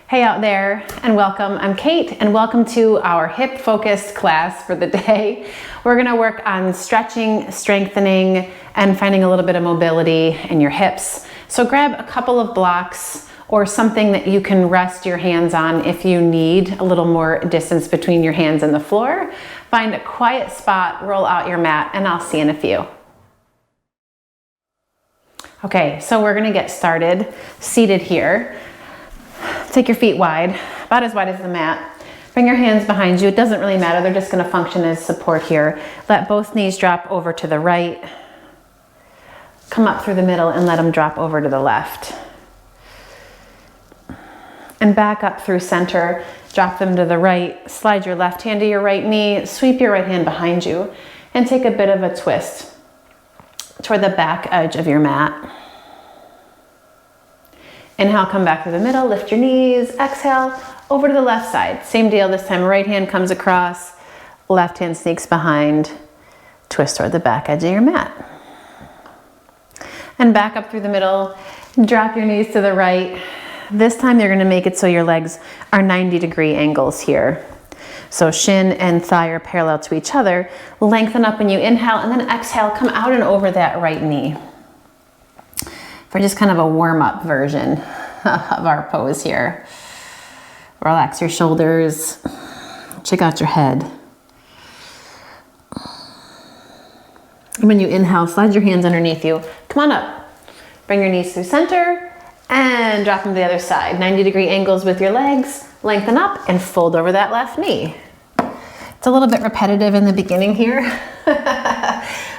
Hey out there, and welcome. I'm Kate, and welcome to our hip focused class for the day. We're gonna work on stretching, strengthening, and finding a little bit of mobility in your hips. So grab a couple of blocks or something that you can rest your hands on if you need a little more distance between your hands and the floor. Find a quiet spot, roll out your mat, and I'll see you in a few. Okay, so we're gonna get started seated here. Take your feet wide, about as wide as the mat. Bring your hands behind you. It doesn't really matter. They're just going to function as support here. Let both knees drop over to the right. Come up through the middle and let them drop over to the left. And back up through center. Drop them to the right. Slide your left hand to your right knee. Sweep your right hand behind you. And take a bit of a twist toward the back edge of your mat. Inhale, come back to the middle, lift your knees, exhale, over to the left side. Same deal this time, right hand comes across, left hand sneaks behind, twist toward the back edge of your mat. And back up through the middle, drop your knees to the right. This time you're gonna make it so your legs are 90-degree angles here. So shin and thigh are parallel to each other. Lengthen up when you inhale, and then exhale, come out and over that right knee. For just kind of a warm-up version of our pose here. Relax your shoulders, check out your head. And when you inhale, slide your hands underneath you. Come on up. Bring your knees through center and drop them to the other side. 90-degree angles with your legs. Lengthen up and fold over that left knee. It's a little bit repetitive in the beginning here,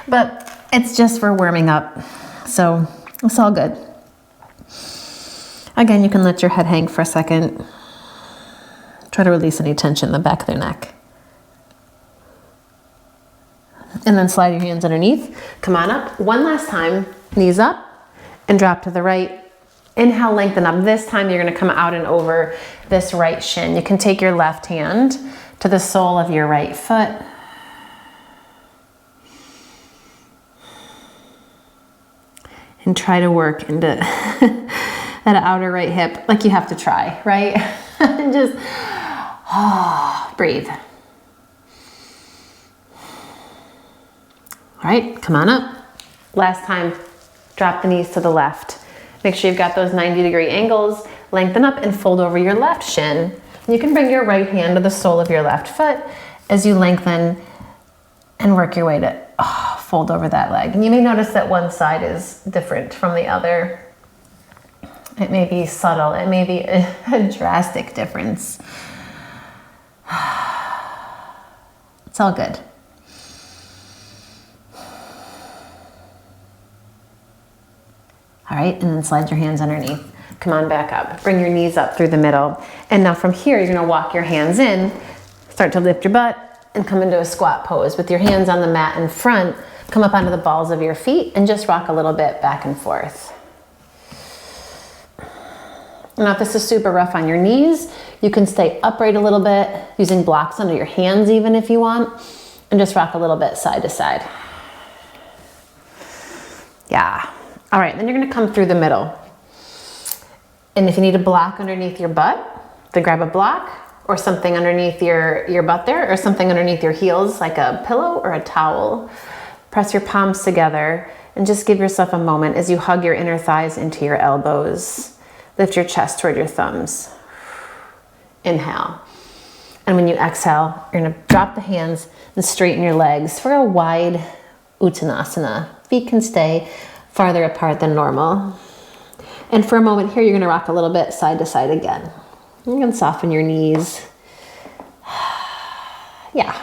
but it's just for warming up. So it's all good. Again, you can let your head hang for a second. Try to release any tension in the back of the neck. And then slide your hands underneath. Come on up. One last time. Knees up and drop to the right. Inhale, lengthen up. This time you're going to come out and over this right shin. You can take your left hand to the sole of your right foot. And try to work into that outer right hip, like you have to try, right? And just breathe. All right, come on up. Last time, drop the knees to the left. Make sure you've got those 90-degree angles. Lengthen up and fold over your left shin. You can bring your right hand to the sole of your left foot as you lengthen and work your way to fold over that leg. And you may notice that one side is different from the other. It may be subtle. It may be a drastic difference. It's all good. All right, and then slide your hands underneath. Come on back up. Bring your knees up through the middle. And now from here, you're gonna walk your hands in, start to lift your butt, and come into a squat pose with your hands on the mat in front. Come up onto the balls of your feet and just rock a little bit back and forth. Now if this is super rough on your knees, you can stay upright a little bit, using blocks under your hands even if you want, and just rock a little bit side to side. Yeah. All right, then you're gonna come through the middle. And if you need a block underneath your butt, then grab a block, or something underneath your butt there, or something underneath your heels, like a pillow or a towel. Press your palms together and just give yourself a moment as you hug your inner thighs into your elbows. Lift your chest toward your thumbs. Inhale. And when you exhale, you're gonna drop the hands and straighten your legs for a wide Uttanasana. Feet can stay farther apart than normal. And for a moment here, you're gonna rock a little bit side to side again. You can soften your knees. Yeah.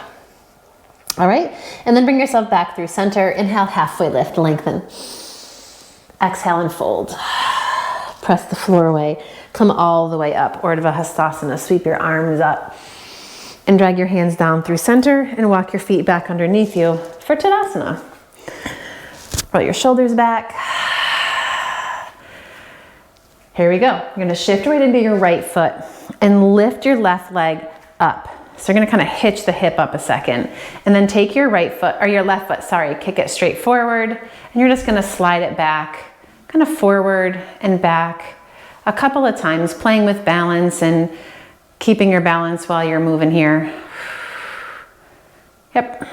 All right. And then bring yourself back through center. Inhale, halfway lift, lengthen. Exhale and fold. Press the floor away. Come all the way up. Urdhva Hastasana. Sweep your arms up. And drag your hands down through center and walk your feet back underneath you for Tadasana. Roll your shoulders back. Here we go. You're gonna shift right into your right foot and lift your left leg up. So you're gonna kind of hitch the hip up a second and then take your right foot, or your left foot, sorry, kick it straight forward, and you're just gonna slide it back, kind of forward and back a couple of times, playing with balance and keeping your balance while you're moving here. Yep.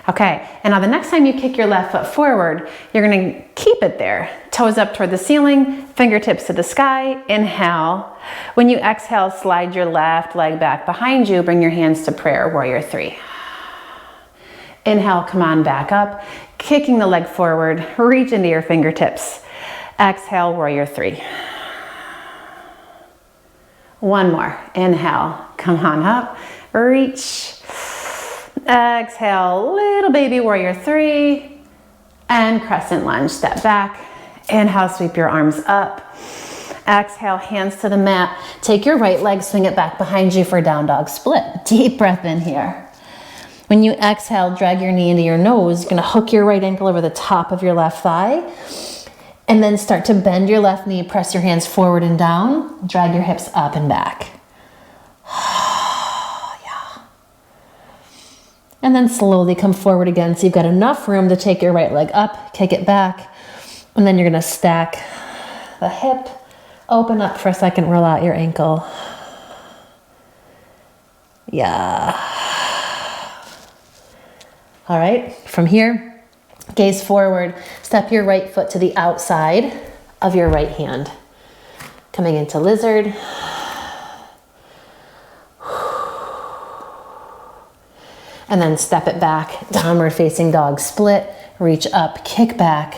Okay, and now the next time you kick your left foot forward, you're gonna keep it there. Toes up toward the ceiling, fingertips to the sky, inhale. When you exhale, slide your left leg back behind you, bring your hands to prayer, warrior three. Inhale, come on back up, kicking the leg forward, reach into your fingertips. Exhale, warrior three. One more, inhale, come on up, reach. Exhale, little baby warrior three, and crescent lunge, step back. Inhale, sweep your arms up. Exhale, hands to the mat. Take your right leg, swing it back behind you for down dog split. Deep breath in here. When you exhale, drag your knee into your nose. You're gonna hook your right ankle over the top of your left thigh, and then start to bend your left knee, press your hands forward and down, drag your hips up and back. And then slowly come forward again. So you've got enough room to take your right leg up, kick it back, and then you're gonna stack the hip, open up for a second, roll out your ankle. Yeah. All right, from here, gaze forward, step your right foot to the outside of your right hand. Coming into lizard. And then step it back, downward facing dog split, reach up, kick back.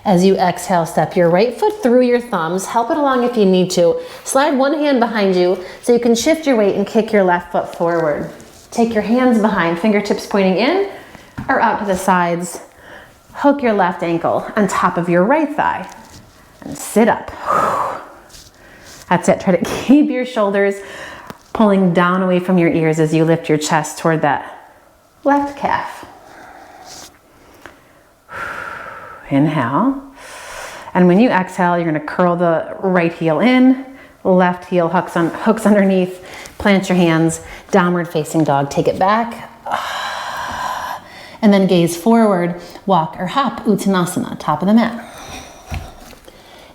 As you exhale, step your right foot through your thumbs, help it along if you need to. Slide one hand behind you so you can shift your weight and kick your left foot forward. Take your hands behind, fingertips pointing in or out to the sides. Hook your left ankle on top of your right thigh and sit up. That's it, try to keep your shoulders pulling down away from your ears as you lift your chest toward that left calf. Inhale. And when you exhale, you're gonna curl the right heel in, left heel hooks underneath, plant your hands, downward facing dog, take it back. And then gaze forward, walk or hop, Uttanasana, top of the mat.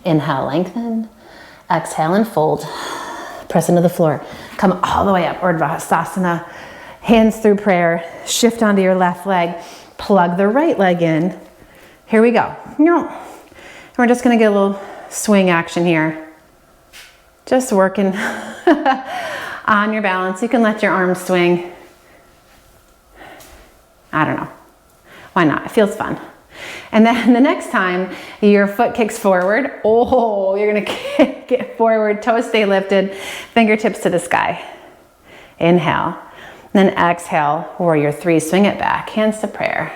Inhale, lengthen. Exhale and fold. Press into the floor. Come all the way up, Urdhva. Hands through prayer, shift onto your left leg, plug the right leg in. Here we go. We're just gonna get a little swing action here. Just working on your balance. You can let your arms swing. I don't know. Why not? It feels fun. And then the next time your foot kicks forward, you're gonna kick it forward, toes stay lifted, fingertips to the sky. Inhale. Then exhale, warrior three, swing it back, hands to prayer.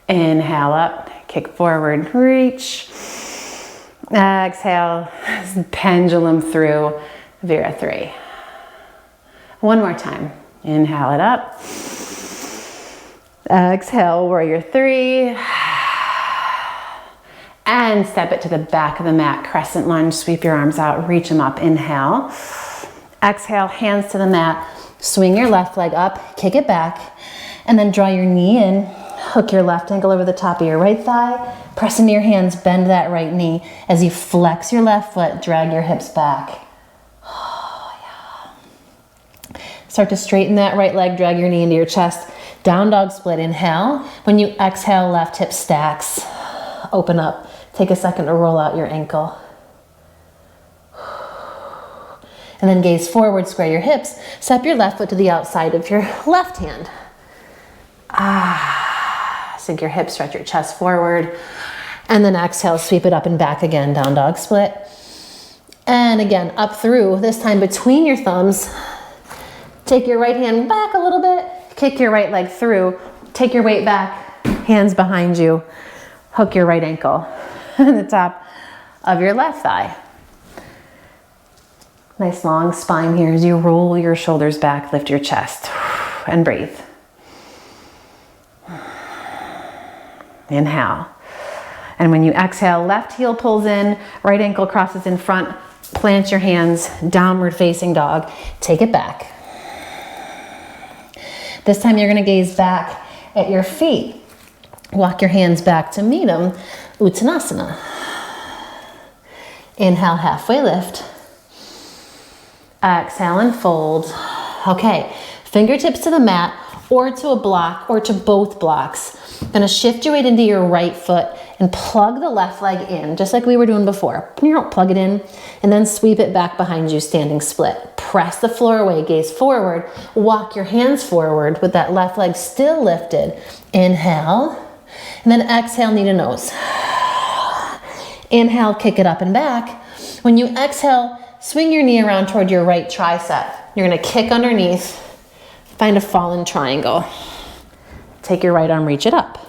Inhale up, kick forward, reach. Exhale, pendulum through, Vira three. One more time, inhale it up. Exhale, warrior three. And step it to the back of the mat, crescent lunge, sweep your arms out, reach them up, inhale. Exhale, hands to the mat, swing your left leg up, kick it back, and then draw your knee in, hook your left ankle over the top of your right thigh, press into your hands, bend that right knee. As you flex your left foot, drag your hips back. Start to straighten that right leg, drag your knee into your chest. Down dog split, inhale. When you exhale, left hip stacks, open up. Take a second to roll out your ankle. And then gaze forward, square your hips. Step your left foot to the outside of your left hand. Sink your hips, stretch your chest forward. And then exhale, sweep it up and back again, down dog split. And again, up through, this time between your thumbs. Take your right hand back a little bit, kick your right leg through, take your weight back, hands behind you, hook your right ankle on the top of your left thigh. Nice long spine here as you roll your shoulders back, lift your chest, and breathe. Inhale. And when you exhale, left heel pulls in, right ankle crosses in front, plant your hands, downward facing dog, take it back. This time you're gonna gaze back at your feet. Walk your hands back to meet them, Uttanasana. Inhale, halfway lift. Exhale and fold. Okay, fingertips to the mat or to a block or to both blocks. Gonna shift your weight into your right foot and plug the left leg in, just like we were doing before. Plug it in and then sweep it back behind you, standing split. Press the floor away, gaze forward. Walk your hands forward with that left leg still lifted. Inhale, and then exhale, knee to nose. Inhale, kick it up and back. When you exhale, swing your knee around toward your right tricep. You're gonna kick underneath, find a fallen triangle. Take your right arm, reach it up.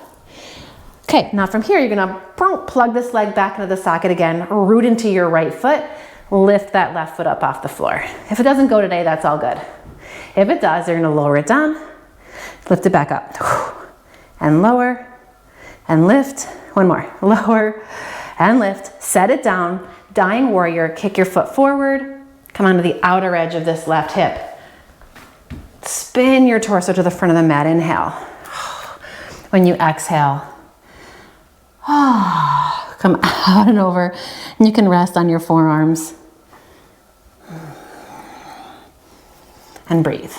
Okay, now from here, you're gonna plug this leg back into the socket again, root into your right foot, lift that left foot up off the floor. If it doesn't go today, that's all good. If it does, you're gonna lower it down, lift it back up, and lower, and lift. One more, lower, and lift. Set it down, dying warrior, kick your foot forward, come onto the outer edge of this left hip. Spin your torso to the front of the mat, inhale. When you exhale, come out and over, and you can rest on your forearms. And breathe.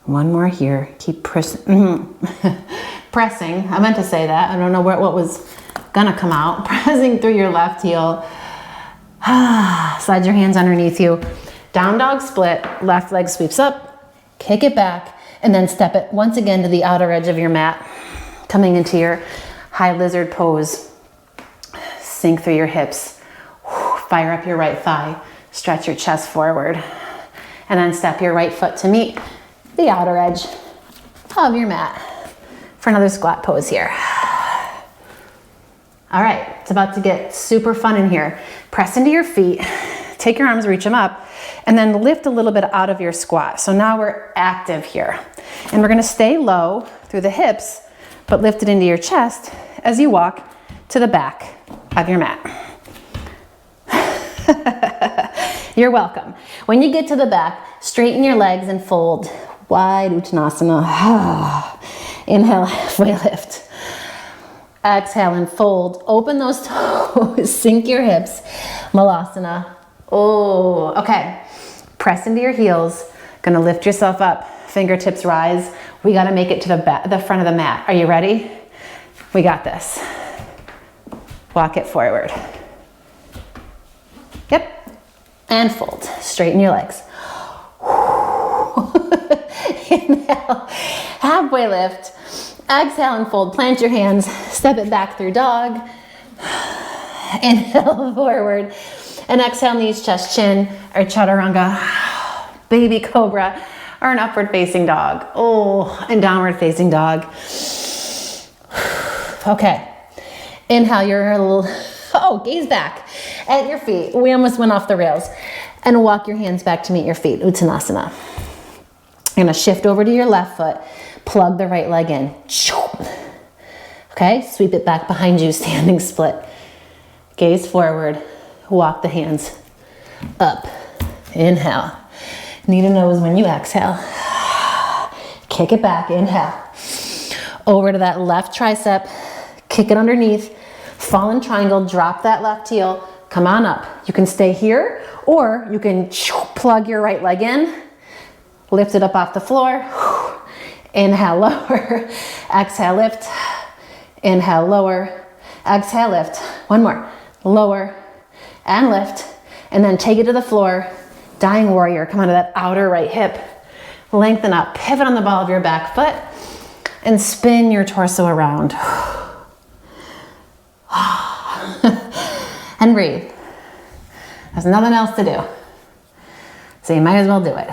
One more here. Keep pressing. I meant to say that. I don't know what was gonna come out. Pressing through your left heel. Slide your hands underneath you. Down dog split. Left leg sweeps up. Kick it back. And then step it once again to the outer edge of your mat. Coming into your high lizard pose. Sink through your hips. Fire up your right thigh. Stretch your chest forward. And then step your right foot to meet the outer edge of your mat for another squat pose here. All right, it's about to get super fun in here. Press into your feet, take your arms, reach them up, and then lift a little bit out of your squat. So now we're active here. And we're gonna stay low through the hips, but lift it into your chest as you walk to the back of your mat. You're welcome. When you get to the back, straighten your legs and fold. Wide Uttanasana. Inhale, halfway lift. Exhale and fold. Open those toes, sink your hips. Malasana. Oh, okay. Press into your heels. Gonna lift yourself up. Fingertips rise. We gotta make it to the front of the mat. Are you ready? We got this. Walk it forward. Yep. And fold. Straighten your legs. Inhale, halfway lift. Exhale and fold. Plant your hands. Step it back through dog. Inhale forward. And exhale, knees, chest, chin, or chaturanga. Baby cobra, or an upward facing dog. Oh, and downward facing dog. Okay. Inhale, you're a little, gaze back at your feet. We almost went off the rails. And walk your hands back to meet your feet, Uttanasana. You're gonna shift over to your left foot, plug the right leg in. Okay, sweep it back behind you, standing split. Gaze forward, walk the hands up. Inhale. Knee to nose when you exhale. Kick it back, inhale. Over to that left tricep, kick it underneath. Fallen triangle, drop that left heel, come on up. You can stay here, or you can plug your right leg in, lift it up off the floor. Inhale, lower. Exhale, lift. Inhale, lower. Exhale, lift. One more. Lower and lift. And then take it to the floor. Dying warrior. Come onto that outer right hip. Lengthen up. Pivot on the ball of your back foot. And spin your torso around. And breathe. There's nothing else to do. So you might as well do it.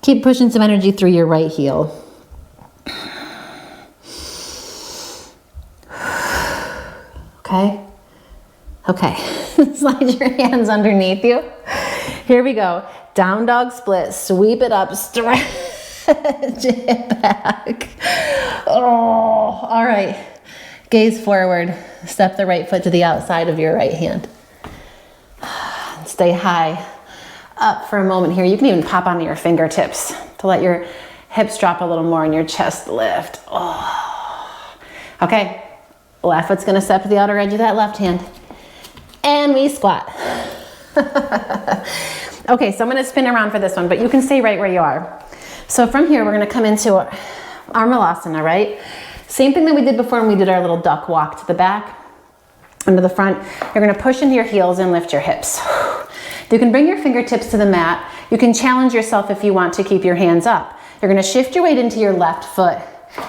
Keep pushing some energy through your right heel. Okay? Okay. Slide your hands underneath you. Here we go. Down dog split. Sweep it up. Stretch it back. Oh, all right. Gaze forward. Step the right foot to the outside of your right hand. Stay high up for a moment here. You can even pop onto your fingertips to let your hips drop a little more and your chest lift. Oh. Okay, left foot's gonna step to the outer edge of that left hand. And we squat. Okay, so I'm gonna spin around for this one, but you can stay right where you are. So from here, we're gonna come into our malasana, right? Same thing that we did before when we did our little duck walk to the back, under the front. You're gonna push into your heels and lift your hips. You can bring your fingertips to the mat. You can challenge yourself if you want to keep your hands up. You're gonna shift your weight into your left foot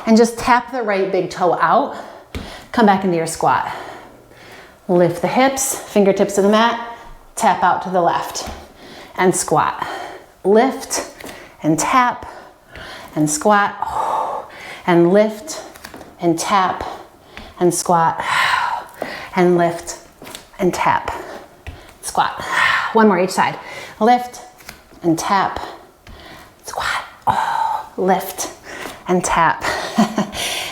and just tap the right big toe out. Come back into your squat. Lift the hips, fingertips to the mat, tap out to the left and squat. Lift and tap and squat and lift and tap and squat and lift and tap, squat. One more each side. Lift and tap, squat. Oh, lift and tap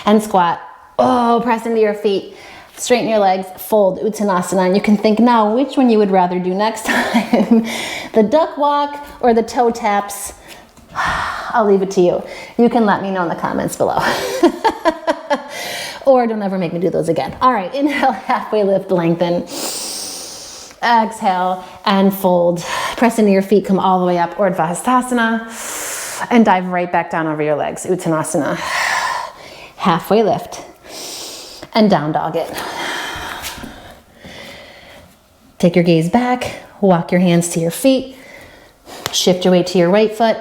and squat. Oh, press into your feet. Straighten your legs, fold, Uttanasana, and you can think now which one you would rather do next time. The duck walk or the toe taps. I'll leave it to you. You can let me know in the comments below. Or don't ever make me do those again. All right, inhale, halfway lift, lengthen. Exhale and fold. Press into your feet, come all the way up, Urdhva Hastasana, and dive right back down over your legs, Uttanasana. Halfway lift. And down dog it. Take your gaze back, walk your hands to your feet, shift your weight to your right foot,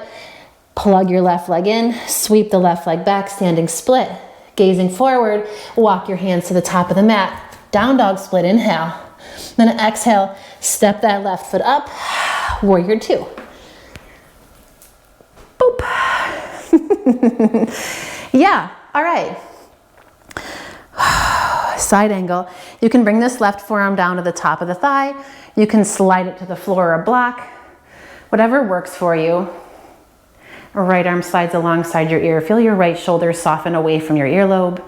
plug your left leg in, sweep the left leg back, standing split, gazing forward, walk your hands to the top of the mat, down dog split, inhale. Then exhale, step that left foot up, warrior two. Boop. Yeah, all right. Side angle. You can bring this left forearm down to the top of the thigh. You can slide it to the floor or block. Whatever works for you. Right arm slides alongside your ear. Feel your right shoulder soften away from your earlobe.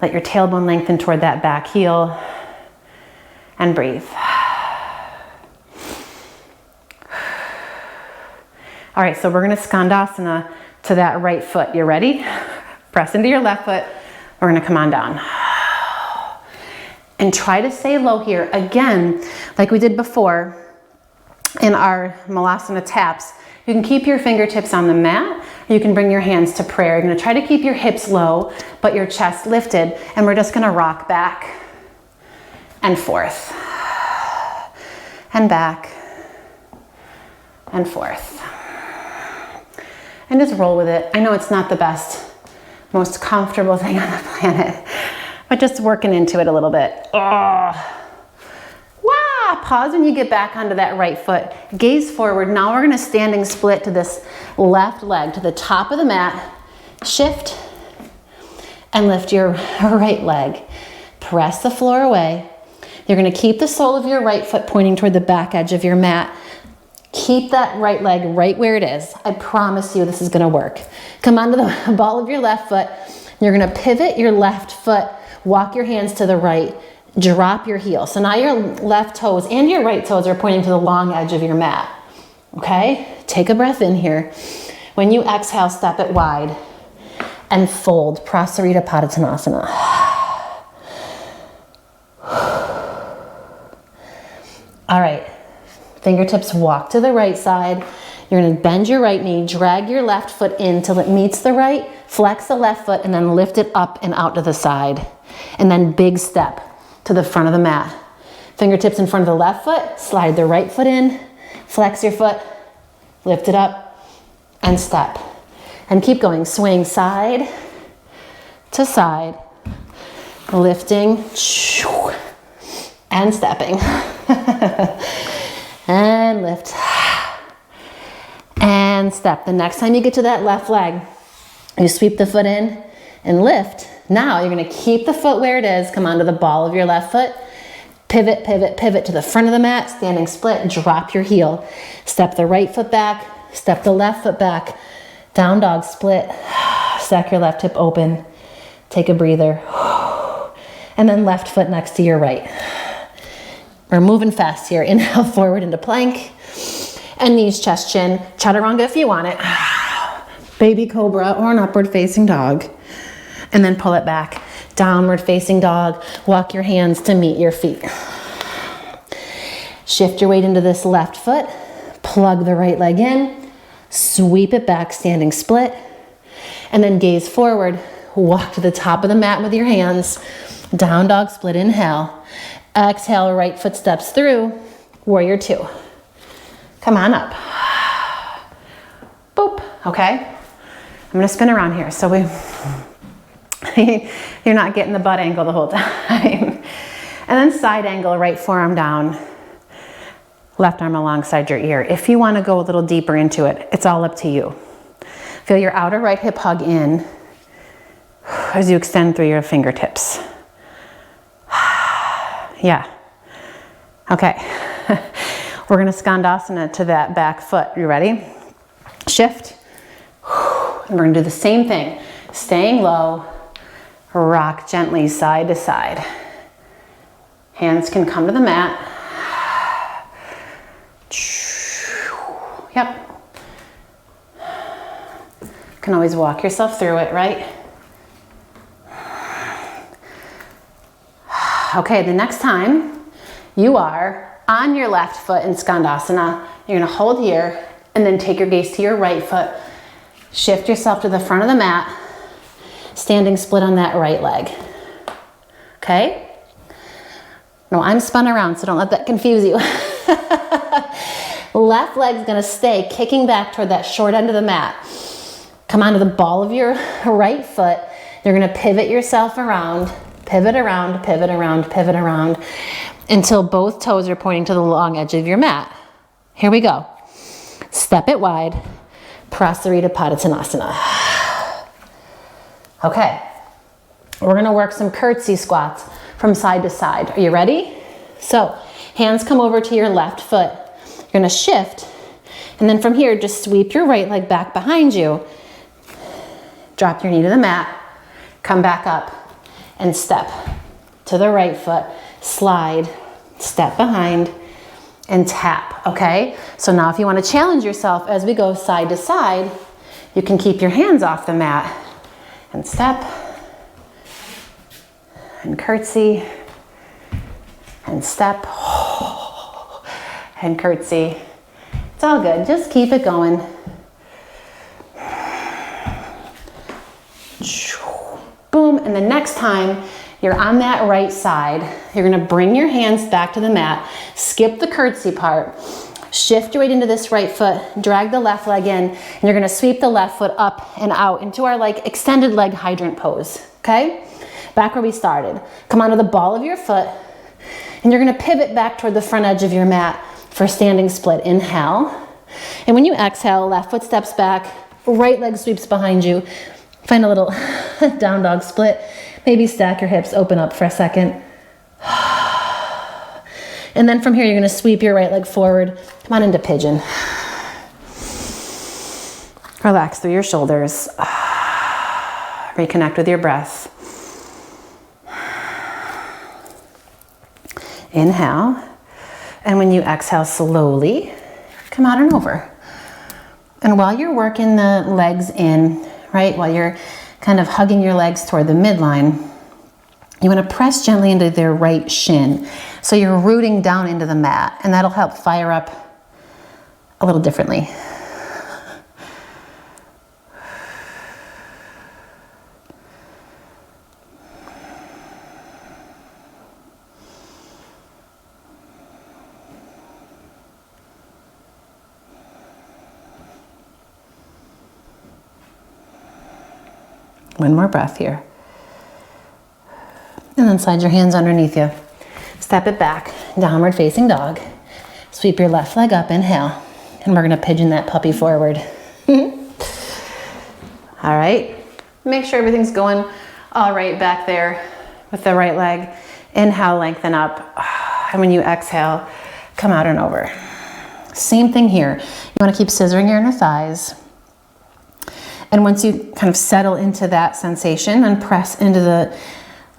Let your tailbone lengthen toward that back heel. And breathe. All right, so we're gonna Skandasana to that right foot. You ready? Press into your left foot. We're gonna come on down. And try to stay low here. Again, like we did before in our Malasana taps, you can keep your fingertips on the mat. You can bring your hands to prayer. You're gonna try to keep your hips low, but your chest lifted. And we're just gonna rock back and forth. And back and forth. And just roll with it. I know it's not the best, most comfortable thing on the planet, but just working into it a little bit. Oh. Wow. Pause when you get back onto that right foot. Gaze forward. Now we're gonna standing split to this left leg to the top of the mat. Shift and lift your right leg. Press the floor away. You're gonna keep the sole of your right foot pointing toward the back edge of your mat. Keep that right leg right where it is. I promise you this is gonna work. Come onto the ball of your left foot. You're gonna pivot your left foot, walk your hands to the right, drop your heel. So now your left toes and your right toes are pointing to the long edge of your mat. Okay? Take a breath in here. When you exhale, step it wide and fold. Prasarita Padottanasana. All right. Fingertips walk to the right side. You're gonna bend your right knee, drag your left foot in till it meets the right, flex the left foot, and then lift it up and out to the side. And then big step to the front of the mat. Fingertips in front of the left foot, slide the right foot in, flex your foot, lift it up, and step. And keep going, swing side to side, lifting, and stepping. And lift. And step. The next time you get to that left leg, you sweep the foot in and lift. Now you're gonna keep the foot where it is, come onto the ball of your left foot, pivot, pivot, pivot to the front of the mat, standing split, drop your heel. Step the right foot back, step the left foot back, down dog split, stack your left hip open, take a breather, and then left foot next to your right. We're moving fast here. Inhale forward into plank and knees, chest, chin. Chaturanga if you want it. baby cobra or an upward facing dog. And then pull it back. Downward facing dog. Walk your hands to meet your feet. Shift your weight into this left foot. Plug the right leg in. Sweep it back, standing split. And then gaze forward. Walk to the top of the mat with your hands. Down dog split, inhale. Exhale, right foot steps through. Warrior two. Come on up. Boop, okay? I'm gonna spin around here so you're not getting the butt angle the whole time. And then side angle, right forearm down, left arm alongside your ear. If you wanna go a little deeper into it, it's all up to you. Feel your outer right hip hug in as you extend through your fingertips. Yeah. Okay. We're gonna skandasana to that back foot. You ready? Shift. And we're gonna do the same thing. Staying low, rock gently side to side. Hands can come to the mat. Yep. Can always walk yourself through it, right? Okay, the next time you are on your left foot in skandasana, you're gonna hold here and then take your gaze to your right foot. Shift yourself to the front of the mat, standing split on that right leg. Okay? No, I'm spun around, so don't let that confuse you. Left leg's gonna stay kicking back toward that short end of the mat. Come onto the ball of your right foot. You're gonna pivot yourself around, pivot around, pivot around, pivot around, until both toes are pointing to the long edge of your mat. Here we go. Step it wide, Prasarita Padottanasana. Okay, we're gonna work some curtsy squats from side to side. Are you ready? So, hands come over to your left foot. You're gonna shift, and then from here, just sweep your right leg back behind you. Drop your knee to the mat, come back up, and step to the right foot, slide, step behind, and tap, okay? So now if you wanna challenge yourself as we go side to side, you can keep your hands off the mat and step, and curtsy, and step, and curtsy. It's all good, just keep it going. Boom, and the next time you're on that right side, you're gonna bring your hands back to the mat, skip the curtsy part, shift your weight into this right foot, drag the left leg in, and you're gonna sweep the left foot up and out into our like extended leg hydrant pose, okay? Back where we started. Come onto the ball of your foot, and you're gonna pivot back toward the front edge of your mat for standing split. Inhale, and when you exhale, left foot steps back, right leg sweeps behind you. Find a little down dog split. Maybe stack your hips, open up for a second. And then from here, you're gonna sweep your right leg forward. Come on into pigeon. Relax through your shoulders. Reconnect with your breath. Inhale. And when you exhale slowly, come out and over. And while you're working the legs in, right, while you're kind of hugging your legs toward the midline, you want to press gently into their right shin. So you're rooting down into the mat, and that'll help fire up a little differently. One more breath here. And then slide your hands underneath you. Step it back, downward facing dog. Sweep your left leg up, inhale. And we're gonna pigeon that puppy forward. All right, make sure everything's going all right back there with the right leg. Inhale, lengthen up. And when you exhale, come out and over. Same thing here. You wanna keep scissoring your inner thighs. And once you kind of settle into that sensation, and press into the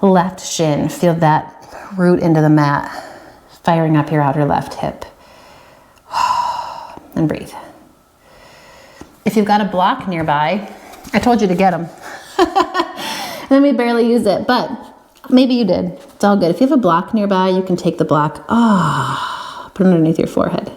left shin. Feel that root into the mat, firing up your outer left hip. And breathe. If you've got a block nearby, I told you to get them. And then we barely use it, but maybe you did. It's all good. If you have a block nearby, you can take the block, put it underneath your forehead.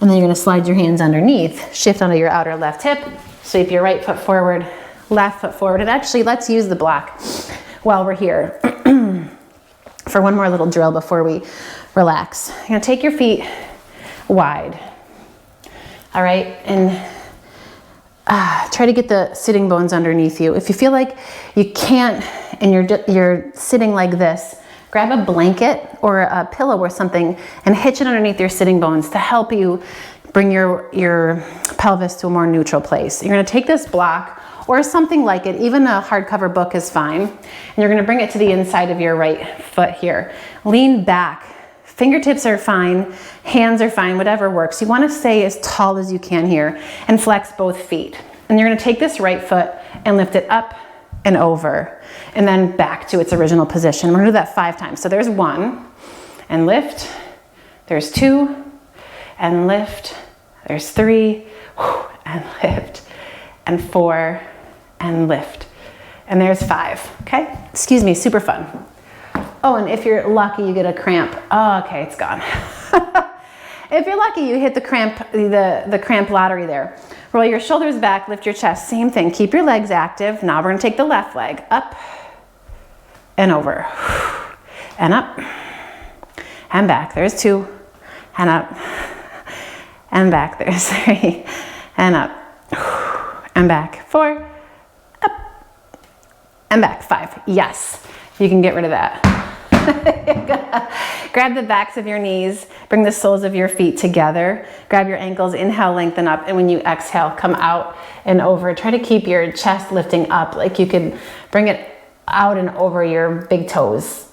And then you're gonna slide your hands underneath, shift onto your outer left hip, sweep your right foot forward, left foot forward. And actually, let's use the block while we're here for one more little drill before we relax. You're gonna take your feet wide, all right? And try to get the sitting bones underneath you. If you feel like you can't and you're sitting like this, grab a blanket or a pillow or something and hitch it underneath your sitting bones to help you bring your pelvis to a more neutral place. You're gonna take this block or something like it, even a hardcover book is fine, and you're gonna bring it to the inside of your right foot here. Lean back. Fingertips are fine, hands are fine, whatever works. You wanna stay as tall as you can here and flex both feet. And you're gonna take this right foot and lift it up and over, and then back to its original position. We're gonna do that 5 times. So there's 1, and lift. There's 2, and lift. There's 3, and lift. And 4, and lift. And there's 5, okay? Excuse me, super fun. Oh, and if you're lucky, you get a cramp. Oh, okay, it's gone. If you're lucky, you hit the cramp lottery there. Roll your shoulders back, lift your chest, same thing. Keep your legs active. Now we're gonna take the left leg up and over, and up, and back. There's 2, and up, and back. There's 3, and up, and back. 4, up, and back. 5. Yes, you can get rid of that. Grab the backs of your knees, bring the soles of your feet together, grab your ankles, inhale, lengthen up, and when you exhale, come out and over. Try to keep your chest lifting up, like you could bring it out and over your big toes.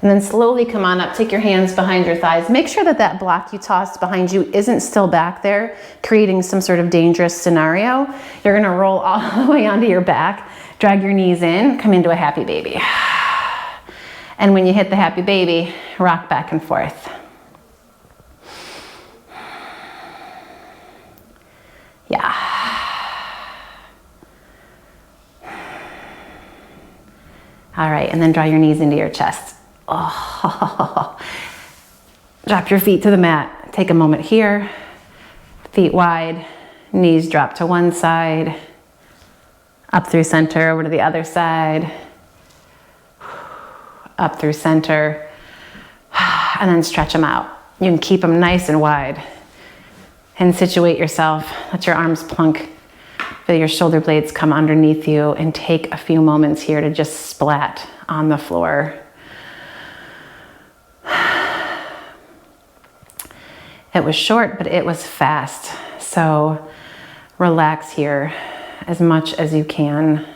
And then slowly come on up, take your hands behind your thighs. Make sure that that block you tossed behind you isn't still back there, creating some sort of dangerous scenario. You're gonna roll all the way onto your back, drag your knees in, come into a happy baby. And when you hit the happy baby, rock back and forth. Yeah. All right, and then draw your knees into your chest. Oh. Drop your feet to the mat. Take a moment here. Feet wide, knees drop to one side, up through center, over to the other side, up through center, and then stretch them out. You can keep them nice and wide. And situate yourself. Let your arms plunk. Feel your shoulder blades come underneath you, and take a few moments here to just splat on the floor. It was short, but it was fast. So relax here as much as you can.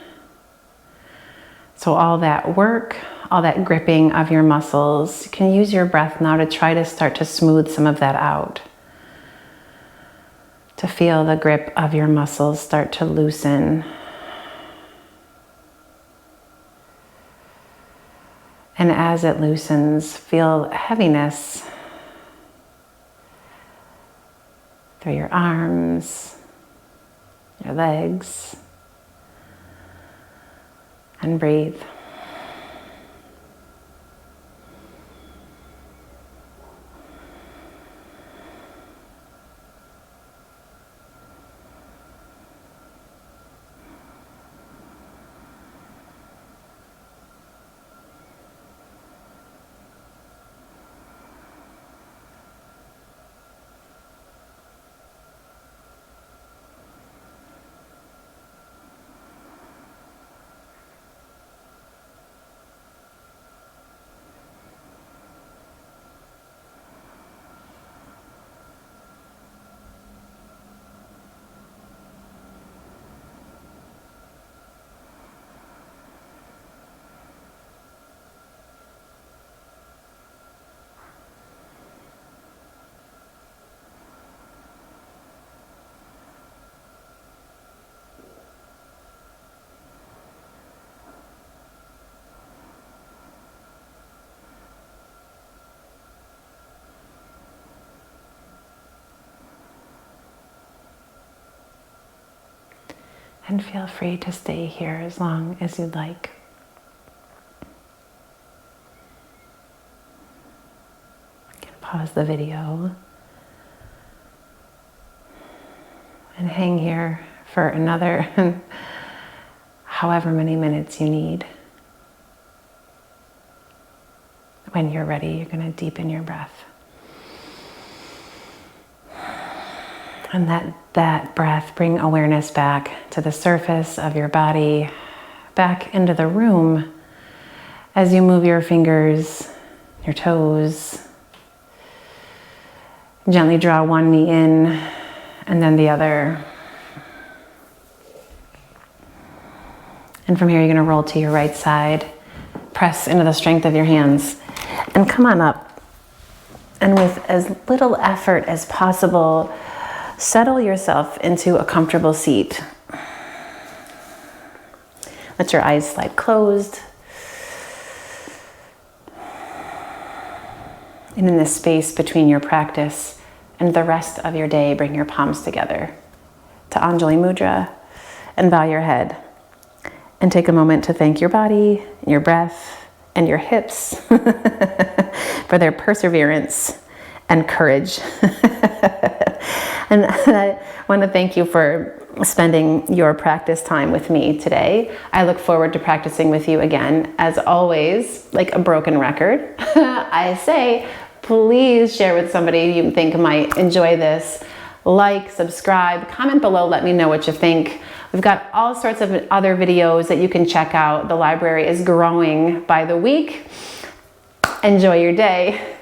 So all that work, all that gripping of your muscles, you can use your breath now to try to start to smooth some of that out. To feel the grip of your muscles start to loosen. And as it loosens, feel heaviness through your arms, your legs, and breathe. And feel free to stay here as long as you'd like. You can pause the video and hang here for another however many minutes you need. When you're ready, you're going to deepen your breath. And that breath, bring awareness back to the surface of your body, back into the room as you move your fingers, your toes. Gently draw one knee in and then the other. And from here, you're going to roll to your right side, press into the strength of your hands, and come on up. And with as little effort as possible, settle yourself into a comfortable seat. Let your eyes slide closed. And in this space between your practice and the rest of your day, bring your palms together to Anjali Mudra and bow your head. And take a moment to thank your body, your breath, and your hips for their perseverance and courage. And I want to thank you for spending your practice time with me today. I look forward to practicing with you again. As always, like a broken record, I say, please share with somebody you think might enjoy this. Like, subscribe, comment below, let me know what you think. We've got all sorts of other videos that you can check out. The library is growing by the week. Enjoy your day.